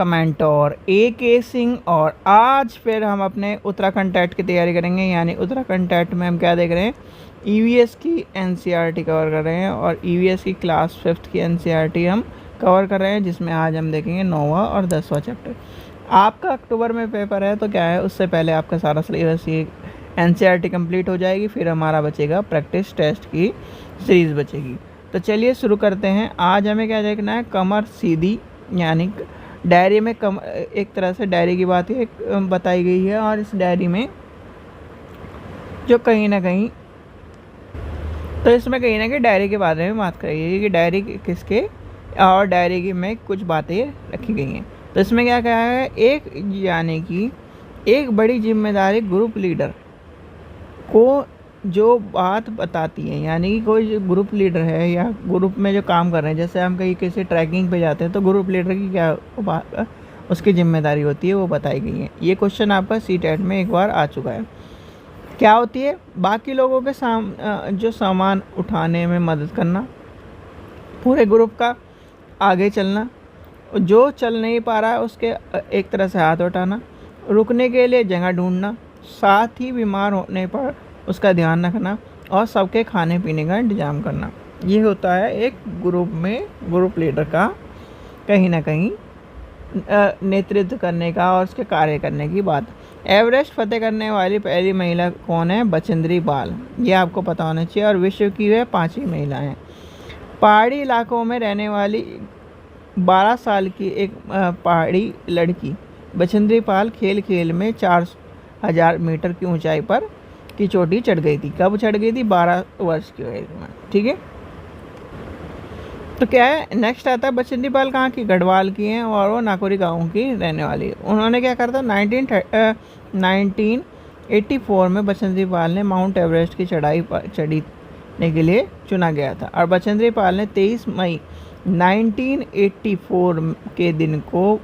कमेंटोर AK Singh और आज फिर हम अपने उत्तराखंड टेट की तैयारी करेंगे। यानी उत्तराखंड टेट में हम क्या देख रहे हैं, EVS की NCERT कवर कर रहे हैं और EVS की क्लास 5th की NCERT हम कवर कर रहे हैं, जिसमें आज हम देखेंगे 9वां और 10वां चैप्टर। आपका अक्टूबर में पेपर है तो क्या है, उससे पहले आपका सारा सिलेबस ये NCERT कंप्लीट हो जाएगी, फिर हमारा बचेगा प्रैक्टिस टेस्ट की सीरीज़ बचेगी। तो चलिए शुरू करते हैं। आज हमें क्या देखना है, कमर सीधी, यानी डायरी में एक तरह से डायरी की बात एक बताई गई है और इस डायरी में जो कहीं ना कहीं डायरी के बारे में बात करेगी कि डायरी किसके और डायरी की में कुछ बातें रखी गई हैं। तो इसमें क्या कहा है, यानी कि एक बड़ी जिम्मेदारी ग्रुप लीडर को जो बात बताती है, यानी कि कोई ग्रुप लीडर है या ग्रुप में जो काम कर रहे हैं, जैसे हम कहीं किसी ट्रैकिंग पे जाते हैं तो ग्रुप लीडर की क्या उसकी जिम्मेदारी होती है, वो बताई गई है। ये क्वेश्चन आपका CTET में एक बार आ चुका है। क्या होती है, बाकी लोगों के जो सामान उठाने में मदद करना, पूरे ग्रुप का आगे चलना, जो चल नहीं पा रहा है उसके एक तरह से हाथ उठाना, रुकने के लिए जगह ढूंढना, साथ ही बीमार होने पर उसका ध्यान रखना और सबके खाने पीने का इंतज़ाम करना। ये होता है एक ग्रुप में ग्रुप लीडर का कहीं ना कहीं नेतृत्व करने का और उसके कार्य करने की बात। एवरेस्ट फतेह करने वाली पहली महिला कौन है, बछेंद्री पाल, ये आपको पता होना चाहिए और विश्व की वह 5वीं महिला है। पहाड़ी इलाकों में रहने वाली 12 साल की एक पहाड़ी लड़की बछेंद्री पाल खेल में 4000 मीटर की ऊंचाई पर की चोटी चढ़ गई थी। कब चढ़ गई थी, 12 वर्ष की वजह में। ठीक है, तो क्या है नेक्स्ट आता है, बछेंद्री पाल कहाँ की, गढ़वाल की हैं और वो नाकोरी गाँव की रहने वाली है। उन्होंने क्या करा था, 1984 में बछेंद्री पाल ने माउंट एवरेस्ट की चढ़ाई पर चढ़ने के लिए चुना गया था और बछेंद्री पाल ने 23 मई 1984 के दिन को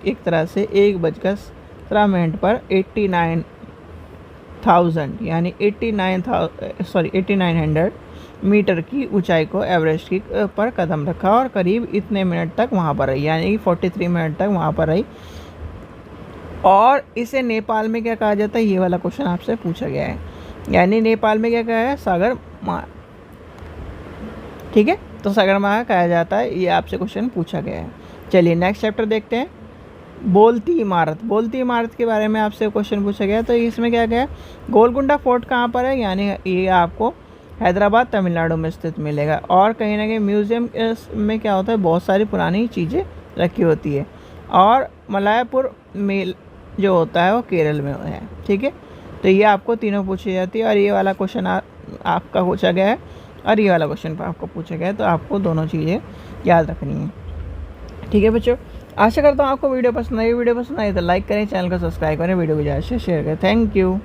एक तरह से 1:17 पर 89,000 यानी 8900 मीटर की ऊंचाई को एवरेस्ट की पर कदम रखा और करीब इतने मिनट तक वहां पर रही, यानी 43 मिनट तक वहां पर रही। और इसे नेपाल में क्या कहा जाता है, ये वाला क्वेश्चन आपसे पूछा गया है। यानी नेपाल में क्या कहा है, सागरमाला। ठीक है, तो सागरमाला कहा जाता है, ये आपसे क्वेश्चन पूछा गया है। चलिए नेक्स्ट चैप्टर देखते हैं, बोलती इमारत। बोलती इमारत के बारे में आपसे क्वेश्चन पूछा गया, तो इसमें क्या गया, गोलकुंडा फोर्ट कहाँ पर है, यानी ये आपको हैदराबाद तमिलनाडु में स्थित मिलेगा। और कहीं ना कहीं म्यूज़ियम में क्या होता है, बहुत सारी पुरानी चीज़ें रखी होती है। और मलायपुर मेल जो होता है वो केरल में है। ठीक है, तो ये आपको तीनों पूछी जाती है और ये वाला क्वेश्चन आपका पूछा गया है और ये वाला क्वेश्चन आपको पूछा गया है, तो आपको दोनों चीज़ें याद रखनी है। ठीक है बच्चों, आशा करता हूँ आपको वीडियो पसंद आई। वीडियो पसंद आई तो लाइक करें, चैनल को सब्सक्राइब करें, वीडियो को ज़्यादा से शेयर करें। Thank you.